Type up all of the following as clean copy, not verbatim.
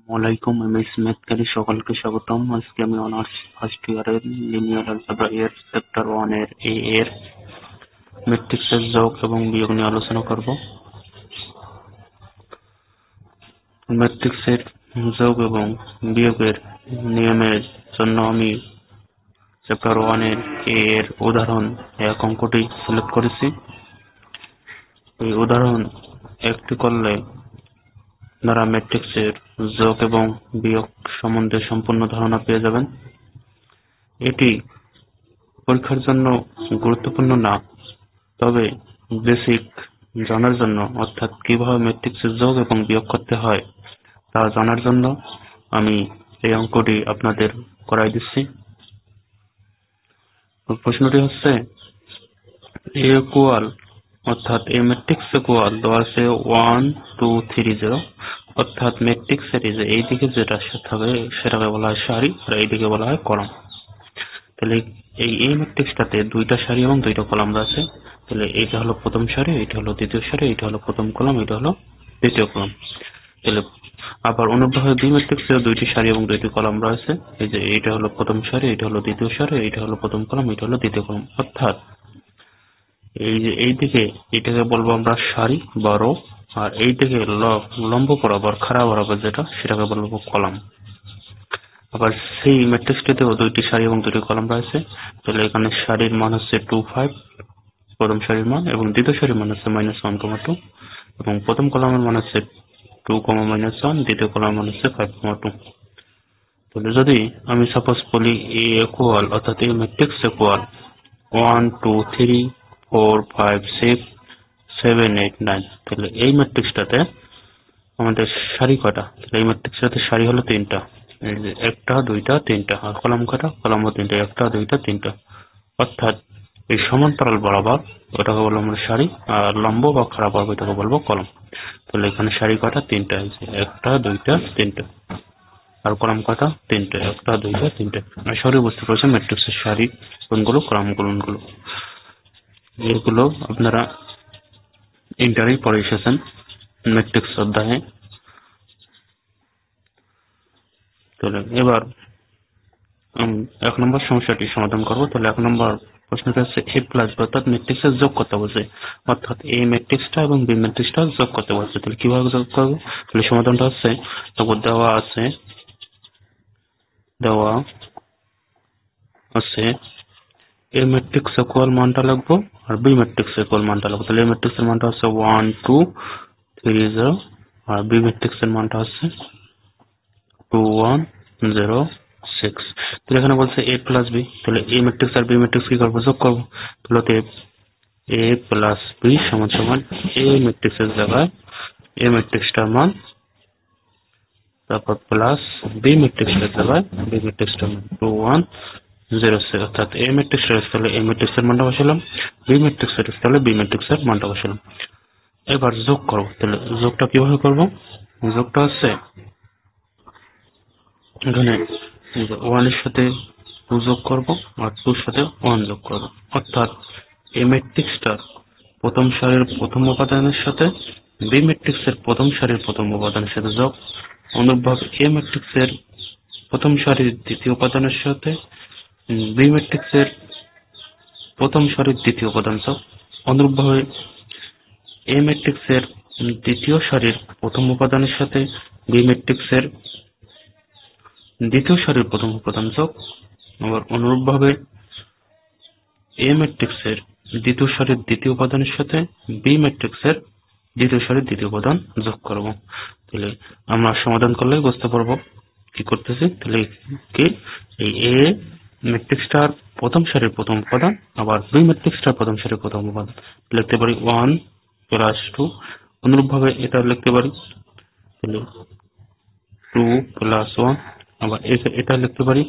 ওয়ালাইকুম এমএস ম্যাথকারী সকলকে স্বাগতম। আজকে আমি অনার্স ফার্স্ট ইয়ারের লিনিয়ার অ্যালজেব্রা এর চ্যাপ্টার 1 এর এর ম্যাট্রিক্সের যোগ এবং বিয়োগ নিয়ে আলোচনা করব। ম্যাট্রিক্সের যোগ এবং বিয়োগের নিয়মের জন্য আমি চ্যাপ্টার 1 এর এর উদাহরণ এক অঙ্কটি সিলেক্ট করেছি। এই উদাহরণ একটি করলে আপনারা ম্যাট্রিক্সের যোগ এবং বিয়োগ সম্বন্ধে সম্পূর্ণ ধারণা পেয়ে যাবেন। এটি পরীক্ষার জন্য গুরুত্বপূর্ণ না, তবে বেসিক জানার জন্য, অর্থাৎ কিভাবে ম্যাট্রিক্সের যোগ এবং বিয়োগ করতে হয় তা জানার জন্য আমি এই অঙ্কটি আপনাদের করাই দিচ্ছি। প্রশ্নটি হচ্ছে এ ইকুয়াল, অর্থাৎ এই ম্যাট্রিক্স ইকুয়াল দেওয়া আছে 1 2 3 0, অর্থাৎ ম্যাট্রিক্সের এই দিকে যেটা থাকবে সেটাকে বলা হয় সারি আর এই দিকে বলা হয় কলাম। তাহলে এই ম্যাট্রিক্সটাতে দুইটা সারি এবং দুইটা কলাম আছে। তাহলে এইটা হলো প্রথম সারি, এটা হলো দ্বিতীয় সারি, এটা হলো প্রথম কলাম, এটা হলো দ্বিতীয় কলাম। তাহলে আবার অনুরূপভাবে বি ম্যাট্রিক্সেও দুইটি সারি এবং দুইটি কলাম রয়েছে। এই যে এইটা হলো প্রথম সারি, এটা হলো দ্বিতীয় সারি, এটা হলো প্রথম কলাম, এটা হলো দ্বিতীয় কলাম। অর্থাৎ এই যে এই দিকে এটাকে বলবো আমরা সারি বা রো, আর এই দিকে লম্ব বরাবর খাড়া বরাবর যেটা সেটাকে বলবো কলাম। আবার সেই ম্যাট্রিক্সটিতেও দুইটি সারি এবং দুইটি কলাম রয়েছে। তাহলে এখানে সারির মান হচ্ছে 2 5, প্রথম সারির মান, এবং দ্বিতীয় সারির মান হচ্ছে -1, 2, এবং প্রথম কলামের মান হচ্ছে 2, -1, দ্বিতীয় কলামের মান হচ্ছে 5, 2। তাহলে যদি আমি সাপোজ বলি এ ইকুয়াল, অর্থাৎ এই ম্যাট্রিক্স ইকুয়াল 1 2 3 4 5 6 7 8 9, তাহলে এই ম্যাট্রিক্সটাতে আমাদের সারি কটা? তাহলে এই ম্যাট্রিক্সটাতে সারি হলো 3টা, এই যে 1টা 2টা 3টা, আর কলাম কটা? কলামও 3টা, 1টা 2টা 3টা। অর্থাৎ এই সমান্তরাল বরাবর ওটাকে বলবো আমরা সারি, আর লম্ব বা খাড়া বরাবর এটাকে বলবো কলাম। তাহলে এখানে সারি কটা? 3টা, 1টা 2টা 3টা, আর কলাম কটা? 3টা, 1টা 2টা 3টা। সরি, বুঝতে পারছেন ম্যাট্রিক্সের সারি কোনগুলো, কলাম কোনগুলো। এগুলো আপনারা ইন্টারেই পড়ে এসেছেন ম্যাট্রিক্স অধ্যায়ে। তাহলে এবার 1 নম্বর সমস্যাটি সমাধান করব। তাহলে 1 নম্বর প্রশ্নটা হচ্ছে a প্লাস b, অর্থাৎ ম্যাট্রিক্সের যোগ করতে বলছে, অর্থাৎ এই ম্যাট্রিক্সটা এবং বি ম্যাট্রিক্সটা যোগ করতে বলছে। তাহলে কিভাবে যোগ করবো? তাহলে সমাধানটা হচ্ছে, তারপর দেওয়া আছে এ ম্যাট্রিক্স ইকুয়াল মানটা লিখবো আর বি ম্যাট্রিক্স ইকুয়াল মানটা লিখবো। তাহলে এ ম্যাট্রিক্সের মানটা হচ্ছে 1 2 3 0, আর বি ম্যাট্রিক্সের মানটা হচ্ছে 2 1 0 6। তাহলে এখানে বলছে a প্লাস বি, তাহলে এ ম্যাট্রিক্স আর বি ম্যাট্রিক্স কি করবো? যোগ করবো। তাহলে a প্লাস বি সমান সমান এ ম্যাট্রিক্সের জায়গায় এ ম্যাট্রিক্সটার মান, তারপর প্লাস বি ম্যাট্রিক্সের জায়গায় বি ম্যাট্রিক্সটার মান 2 1 0 6, অর্থাৎ এ ম্যাট্রিক্সের স্থলে এ ম্যাট্রিক্সের মানটা বসালাম, বি ম্যাট্রিক্সের স্থলে বি ম্যাট্রিক্সের মানটা বসালাম। এবার যোগ করবো। তাহলে যোগটা কিভাবে করবো? যোগটা হচ্ছে এখানে 1 এর সাথে 2 যোগ করবো আর 2 এর সাথে 1 যোগ করবো। অর্থাৎ এ ম্যাট্রিক্সটার প্রথম সারির প্রথম উপাদানের সাথে বি ম্যাট্রিক্সের প্রথম সারির প্রথম উপাদানের সাথে যোগ। অনুরূপভাবে এ ম্যাট্রিক্সের প্রথম সারির দ্বিতীয় উপাদানের সাথে বি ম্যাট্রিক্সের প্রথম সারির দ্বিতীয় উপাদান যোগ। অনুরূপভাবে এ ম্যাট্রিক্সের দ্বিতীয় সারির প্রথম উপাদানের সাথে বি ম্যাট্রিক্সের দ্বিতীয় সারির প্রথম উপাদান যোগ। আবার অনুরূপভাবে এ ম্যাট্রিক্সের দ্বিতীয় সারির দ্বিতীয় উপাদানের সাথে বি ম্যাট্রিক্সের দ্বিতীয় সারির দ্বিতীয় উপাদান যোগ করব। তাহলে আমরা সমাধান করলে বুঝতে পারবো কি করতেছি। তাহলে কি এই এ ম্যাট্রিক্সটার প্রথম সারির প্রথম উপাদান, আবার বি ম্যাট্রিক্সটার প্রথম সারির প্রথম উপাদান লিখতে পারি 1 প্লাস 2। অনুরূপভাবে এটা লিখতে পারি, তাহলে 2 প্লাস 1, আবার এটা লিখতে পারি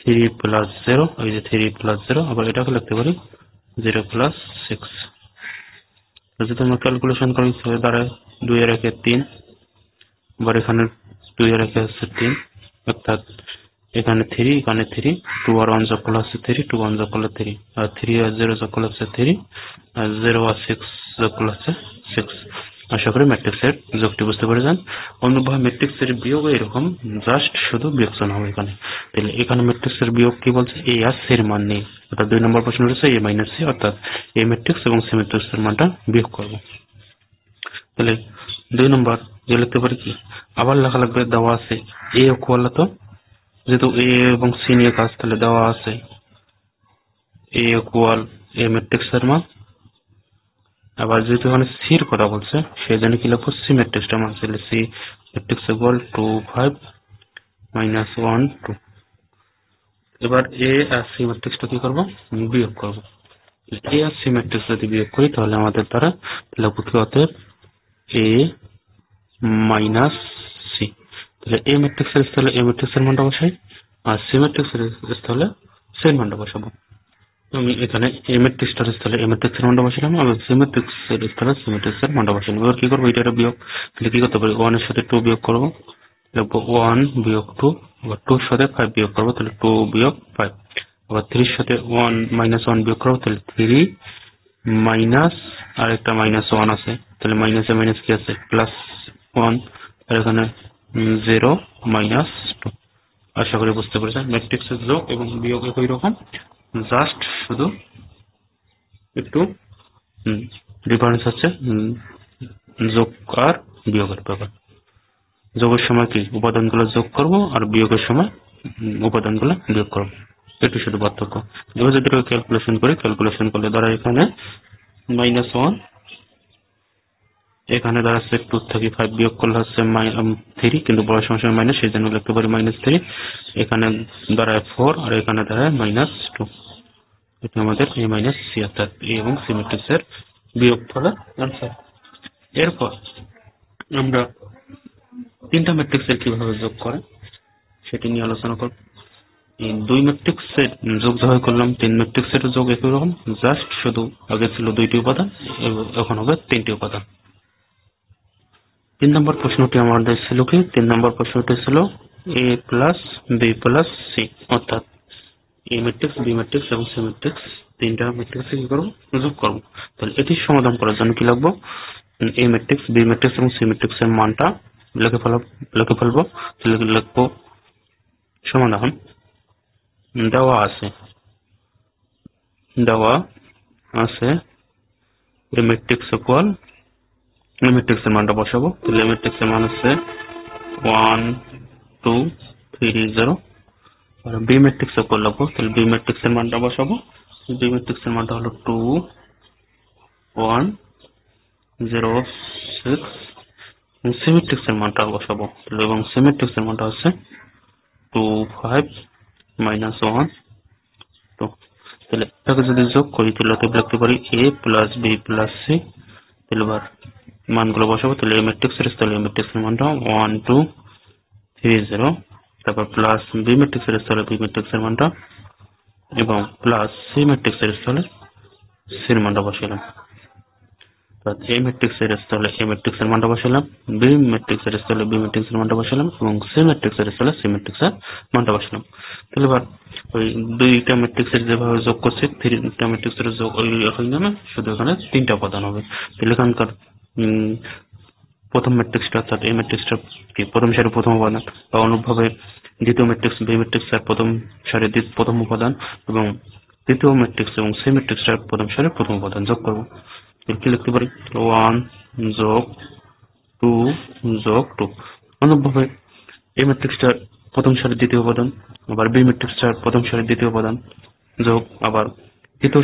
3 প্লাস 0, এই যে 3 প্লাস 0, আবার এটাকে লিখতে পারি 0 প্লাস 6। যদি আমরা ক্যালকুলেশন করি তাহলে দাঁড়ায় 2 এর 1 3, আবার এখানে 2 এর 1 হচ্ছে 3, অর্থাৎ এখানে 3, এখানে 3, 2 আর 1 যোগ করলে হচ্ছে 3, 2 1 যোগ করলে 3, আর 3 আর 0 যোগ করলে হচ্ছে 3, আর 0 আর 6 যোগ করলে হচ্ছে 6। আশা করি ম্যাট্রিক্সের যোগটি বুঝতে পেরেছেন। অনুরূপভাবে ম্যাট্রিক্সের বিয়োগ এরকম জাস্ট শুধু বিয়োগ চিহ্ন হবে এখানে। তাহলে এখানে ম্যাট্রিক্সের বিয়োগ কি বলছে, এ আর সি এর মান নেই, অর্থাৎ 2 নম্বর প্রশ্ন রয়েছে এ মাইনাস সি, অর্থাৎ এ ম্যাট্রিক্স এবং সি ম্যাট্রিক্সের মানটা বিয়োগ করব। তাহলে 2 নম্বর যে লিখতে পারি কি, আবার লেখা লাগবে দেওয়া আছে এ ইকুয়াল তো, যেহেতু এ এবং সি নিয়ে কাজ, তাহলে দেওয়া আছে এ ইকুয়াল এ ম্যাট্রিক্সের মান। আবার যেহেতু এখানে সির কথা বলছে সেই জন্য কি লিখবো, সি ম্যাট্রিক্সটা মান, তাহলে সি ম্যাট্রিক্স ইকুয়াল 2 5 মাইনাস 1 2। এবার এ আর সি ম্যাট্রিক্সটা কি করবো, বিয়োগ করবো। এ আর সি ম্যাট্রিক্স যদি বিয়োগ করি তাহলে আমাদের দ্বারা লিখবো কি, অতএব এ মাইনাস সি। তাহলে এ ম্যাট্রিক্সের স্থলে এ ম্যাট্রিক্সের মানটা বসাই, আর সি ম্যাট্রিক্সের স্থলে সি এর মানটা বসাবো। আমি এখানে এ ম্যাট্রিক্সটার স্থলে এ ম্যাট্রিক্সের মানটা বসালাম, এবং সি ম্যাট্রিক্সের স্থলে সি ম্যাট্রিক্সের মানটা বসালাম। এবার কি করবো, এটা বিয়োগ, তাহলে কি করতে পারি, 1 এর সাথে 2 বিয়োগ করবো, লিখবো 1 বিয়োগ 2, আবার 2 এর সাথে 5 বিয়োগ করবো, তাহলে 2 বিয়োগ 5, আবার 3 এর সাথে 1 মাইনাস 1 বিয়োগ করবো, তাহলে 3 মাইনাস আর একটা মাইনাস 1 আছে, তাহলে মাইনাসে মাইনাস কি আছে, প্লাস 1, আর এখানে 0 মাইনাস 2। আশা করি বুঝতে পেরেছেন। ম্যাট্রিক্সের যোগ এবং বিয়োগ একই রকম, জাস্ট শুধু একটু ডিফারেন্স হচ্ছে যোগ আর বিয়োগের ব্যাপার। যোগের সময় কি উপাদানগুলো যোগ করব, আর বিয়োগের সময় উপাদানগুলো বিয়োগ করব, এটি শুধু পার্থক্য। এবার যদি ক্যালকুলেশন করি, ক্যালকুলেশন করলে ধরো এখানে -1, এখানে দাঁড়াচ্ছে 2 থেকে 5 বিয়োগ করলে হচ্ছে 3, কিন্তু বড় সংখ্যার মাইনাস, সেই জন্য লিখতে পারি -3। এখানে দাঁড়ায় 4, আর এখানে দাঁড়ায় -2। এটা আমাদের এ মাইনাস সি, অর্থাৎ এ এবং সি ম্যাট্রিক্সের বিয়োগফলের আনসার। এরপর আমরা তিনটা ম্যাট্রিক্সের কিভাবে যোগ করে সেটি নিয়ে আলোচনা করব। এই 2 ম্যাট্রিক্সের যোগ যখন করলাম, 3 ম্যাট্রিক্সের যোগ একই রকম, জাস্ট শুধু আগে ছিল 2টি উপাদান, এখন হবে 3টি উপাদান। 3 নম্বর প্রশ্নটি আমাদের ছিল কি, 3 নম্বর প্রশ্নটি ছিল এ প্লাস বি প্লাস সি, অর্থাৎ এ ম্যাট্রিক্স, বি ম্যাট্রিক্স এবং সি ম্যাট্রিক্স, তিনটা ম্যাট্রিক্সে কি করবো, যোগ করবো। তাহলে এটির সমাধান করার জন্য কি লাগবো, এ ম্যাট্রিক্স, বি ম্যাট্রিক্স এবং সি ম্যাট্রিক্সের মানটা লিখে ফেলবো। তাহলে লিখবো সমাধান দেওয়া আছে এ ম্যাট্রিক্স ইকুয়াল, এ ম্যাট্রিক্সের মানটা বসাবো। তাহলে এ ম্যাট্রিক্সের মান হচ্ছে 1 2 3 0, আর বি ম্যাট্রিক্স ইকুয়াল লিখবো। তাহলে বি ম্যাট্রিক্সের মানটা বসাবো। বি ম্যাট্রিক্সের মানটা হলো 2 1 0 6, এবং সি ম্যাট্রিক্সের মানটা বসাবো। এবং সি ম্যাট্রিক্সের মানটা হচ্ছে 2 5 মাইনাস 1 2। তাহলে এটাকে যদি যোগ করি তাহলে লিখতে পারি এ প্লাস বি প্লাস সি। তাহলে এবার মানগুলো বসাবো। তাহলে এ ম্যাট্রিক্সের স্থলে এ ম্যাট্রিক্সের মানটা 1 2 3 0, তারপর প্লাস বি ম্যাট্রিক্সের স্থলে বি ম্যাট্রিক্সের মানটা, এবং প্লাস সি ম্যাট্রিক্সের স্থলে সির মানটা বসালাম। এ ম্যাট্রিক্সের স্থলে এ ম্যাট্রিক্সের মানটা বসালাম, বি ম্যাট্রিক্সের স্থলে বি ম্যাট্রিক্সের মানটা বসালাম, এবং সি ম্যাট্রিক্সের স্থলে সি ম্যাট্রিক্সের মানটা বসালাম। তাহলে এবার ওই দুইটা ম্যাট্রিক্সের যেভাবে যোগ করছি, তিনটা ম্যাট্রিক্সের যোগ ওই একই নামে, শুধু এখানে তিনটা উপাদান হবে। তাহলে এখানকার প্রথম ম্যাট্রিক্সটা, অর্থাৎ এই ম্যাট্রিক্সটা কি প্রথম সারির প্রথম উপাদান, বা অনুরূপভাবে দ্বিতীয় ম্যাট্রিক্স বি ম্যাট্রিক্সের প্রথম সারির প্রথম উপাদান, এবং তৃতীয় ম্যাট্রিক্স এবং সি ম্যাট্রিক্সের প্রথম সারির প্রথম উপাদান যোগ করবো। কি লিখতে পারি, 1 যোগ 2 যোগ 2। অনুরূপভাবে এই ম্যাট্রিক্সটার প্রথম সারির দ্বিতীয় উপাদান, আবার বি ম্যাট্রিক্সটার প্রথম সারির দ্বিতীয় উপাদান যোগ, আবার দ্বিতীয়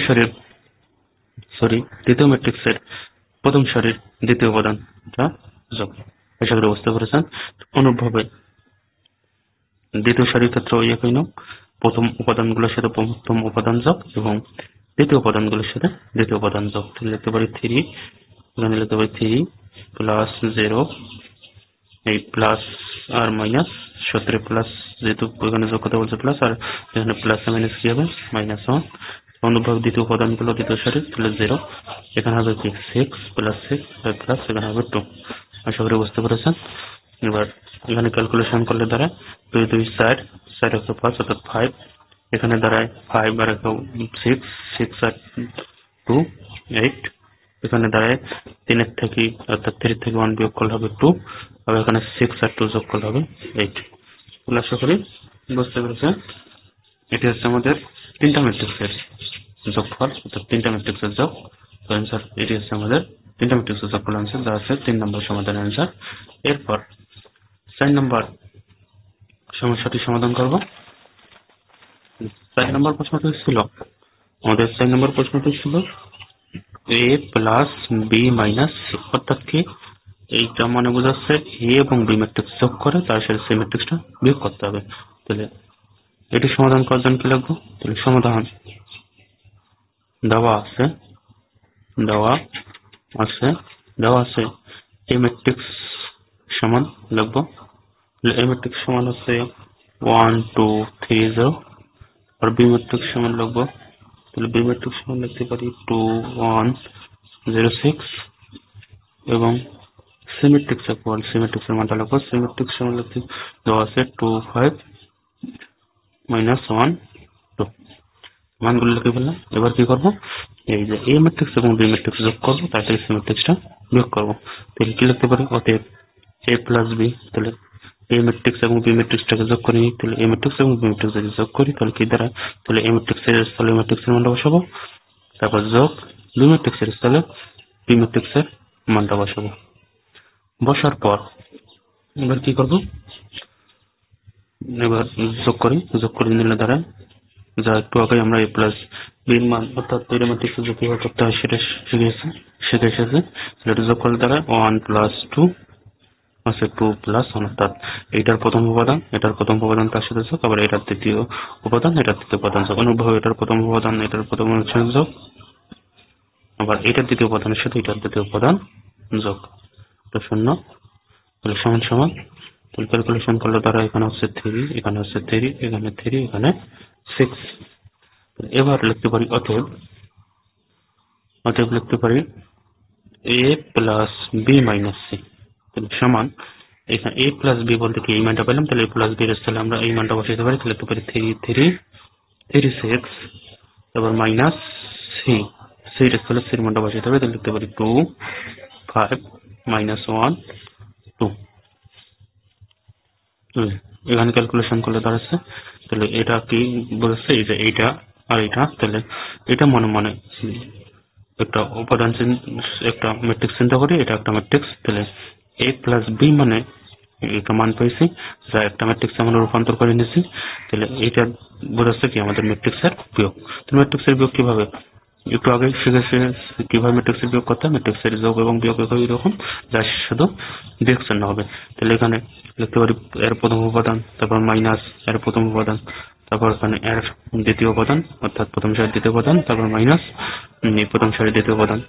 ম্যাট্রিক্সের প্রথম সারির দ্বিতীয় উপাদান যোগ। আশা করি বুঝতে পেরেছেন। অনুরূপভাবে দ্বিতীয় সারির ক্ষেত্রে একই নিয়ম, প্রথম উপাদানগুলোর সাথে প্রথম উপাদান যোগ, এবং দ্বিতীয় উপাদানগুলোর সাথে দ্বিতীয় উপাদান যোগ। লিখতে পারি 3, এখানে লিখতে পারি 3 প্লাস 0, এই প্লাস আর মাইনাস সূত্রে প্লাস, যেহেতু এখানে যোগ করতে বলছে প্লাস, আর এখানে প্লাস মাইনাস কি হবে, -1। অনুরূপভাবে দ্বিতীয় উপাদানগুলো দ্বিতীয় সারি, তাহলে 0, এখানে হবে কি 6 প্লাস 6 প্লাস, এখানে হবে 2। আশা করি বুঝতে পেরেছেন। এবার এখানে ক্যালকুলেশন করলে দাঁড়ায় 2 2 4, 4 1 5, অর্থাৎ 5। এখানে দাঁড়ায় 5 আর 6 6 আর 2 8, এখানে দাঁড়ায় 3 থেকে অর্থাৎ 3 থেকে 1 বিয়োগ করলে হবে 2, আর এখানে 6 আর 2 যোগ করলে হবে 8। আশা করি বুঝতে পেরেছেন। এটি হচ্ছে আমাদের তিনটা ম্যাট্রিক্সের যোগফল, অর্থাৎ তিনটা ম্যাট্রিক্সের যোগ। তো অ্যান্সার এটি হচ্ছে আমাদের তিনটা ম্যাট্রিক্সের যোগফল অ্যান্সার, যা আছে 3 নম্বর সমাধানের অ্যান্সার। এরপর 4 নম্বর সমস্যাটি সমাধান করব। 4 নম্বর প্রশ্নটি ছিল আমাদের 4 নম্বর প্রশ্নটি ছিল a plus b minus c, অর্থাৎ কি এইটা মানে বোঝাচ্ছে এ এবং বি ম্যাট্রিক্স যোগ করে তার সাথে সি ম্যাট্রিক্সটা বিয়োগ করতে হবে। তাহলে এটি সমাধান করার জন্য কি লিখবো? তাহলে সমাধান দেওয়া আছে এ ম্যাট্রিক্স সমান লিখবো। এ ম্যাট্রিক্স সমান হচ্ছে 1 2 3 0, আর বি ম্যাট্রিক্স সমান লিখবো। তাহলে বি ম্যাট্রিক্স সমান লিখতে পারি 2 1 0 6, এবং সিমেট্রিক্স সিমেট্রিক্সের মানটা লিখবো। সিমেট্রিক্স সমান লিখতে দেওয়া আছে 2 5 মাইনাস 1 2, মানগুলো লিখে ফেললাম। এবার কি করবো? এই যে এ ম্যাট্রিক্স এবং বি ম্যাট্রিক্স যোগ করবো, তার সাথে সি ম্যাট্রিক্সটা বিয়োগ করবো। তাহলে কি লিখতে পারি? অতএব এ প্লাস বি, তাহলে এ ম্যাট্রিক্স এবং বি ম্যাট্রিক্সটাকে যোগ করি, তাহলে এ ম্যাট্রিক্স এবং বি ম্যাট্রিক্স যদি যোগ করি তাহলে কি দ্বারা? তাহলে এ ম্যাট্রিক্সের স্থলে ম্যাট্রিক্সের মানটা বসাবো, তারপর যোগ বি ম্যাট্রিক্সের স্থলে বি ম্যাট্রিক্সের মানটা বসাবো। বসার পর এবার কি করবো? এবার যোগ করে নিলে দ্বারা যা একটু আগে আমরা এ প্লাস বির মান অর্থাৎ এর ম্যাট্রিক্সে যোগ কিভাবে করতে হয় সেটা শিখে এসেছে। সেটা যোগ করলে দ্বারা 1 প্লাস 2 আছে 2 প্লাস 1, অর্থাৎ এটার প্রথম উপাদান তার সাথে যোগ, আবার এটার দ্বিতীয় উপাদান তৃতীয় উপাদান যোগ। অনুভাবে এটার প্রথম উপাদান যোগ, আবার এটার দ্বিতীয় উপাদানের সাথে এটার দ্বিতীয় উপাদান যোগ, তো 0। তাহলে সমান সমান, তাহলে ক্যালকুলেশন করলে দ্বারা এখানে হচ্ছে 3, এখানে হচ্ছে 3, এখানে 3, এখানে 6। এবার লিখতে পারি অতএব লিখতে পারি a plus b minus c সমান, এখানে a প্লাস বি বলতে কি এই মানটা পেলাম, তাহলে a প্লাস বি এর স্থলে আমরা এই মানটা বসাইতে পারি। তাহলে লিখতে পারি 36, এবার মাইনাস সি, এর স্থলে সির মানটা বসাইতে হবে। তাহলে লিখতে পারি 2 5 মাইনাস 1 2। এখানে ক্যালকুলেশন করলে দাঁড়াচ্ছে, তাহলে এটা কি বলেছে? এই যে এইটা আর এটা, তাহলে এটা মনে একটা উপাদান একটা ম্যাট্রিক্স চিন্তা করি, এটা একটা ম্যাট্রিক্স। তাহলে a প্লাস বি মানে একটা মান পেয়েছি যা একটা ম্যাট্রিক্স আমরা রূপান্তর করে নিয়েছি। তাহলে এটা বোঝাচ্ছে কি আমাদের ম্যাট্রিক্সের বিয়োগ। তো ম্যাট্রিক্সের বিয়োগ কিভাবে? একটু আগে শিখেছি কিভাবে ম্যাট্রিক্সের বিয়োগ করতে হয়। ম্যাট্রিক্সের যোগ এবং বিয়োগ একই রকম, যা শুধু ডিরেকশন হবে। তাহলে এখানে লিখতে পারি এর প্রথম উপাদান, তারপর মাইনাস এর প্রথম উপাদান, তারপর এখানে এর দ্বিতীয় উপাদান অর্থাৎ প্রথম সারির দ্বিতীয় উপাদান, তারপর মাইনাস প্রথম সারির দ্বিতীয় উপাদান।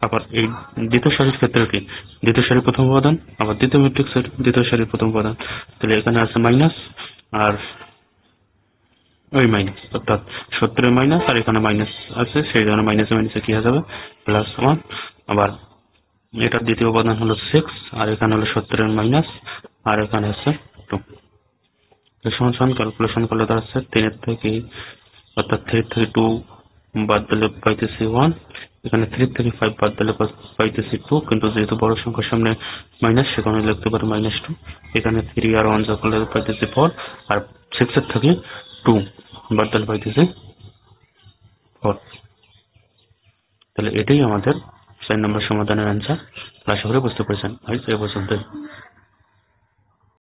আবার এই দ্বিতীয় সারির ক্ষেত্রে কি দ্বিতীয় সারির প্রথম উপাদান, আবার দ্বিতীয় ম্যাট্রিক্সের দ্বিতীয় সারির প্রথম উপাদান। তাহলে এখানে আছে মাইনাস আর ওই মাইনাস, অর্থাৎ 70 মাইনাস আর এখানে মাইনাস আছে, সেই জন্য মাইনাসে মাইনাসে কি হয়ে যাবে? প্লাস 1। আবার এটার দ্বিতীয় উপাদান হলো 6, আর এখানে হলো 70 মাইনাস, আর এখানে আছে 2। সমান ক্যালকুলেশন করলে দাঁড়াচ্ছে 3 থেকে অর্থাৎ 3 থেকে 2 বাদ দিলে পাইতেছি 1, এখানে 3 থেকে 5 বাদ দিলে পাইতেছি 2, কিন্তু যেহেতু বড় সংখ্যার সামনে মাইনাস সেখানে লিখতে পারি -2। এখানে 3 আর 1 যোগ করলে পাইতেছি 4, আর 6 এর থেকে 2 বাদ দিলে পাইতেছি 4। তাহলে এটাই আমাদের 4 নম্বর সমাধানের অ্যান্সার। আশা করি বুঝতে পেরেছেন। এই পর্যন্ত।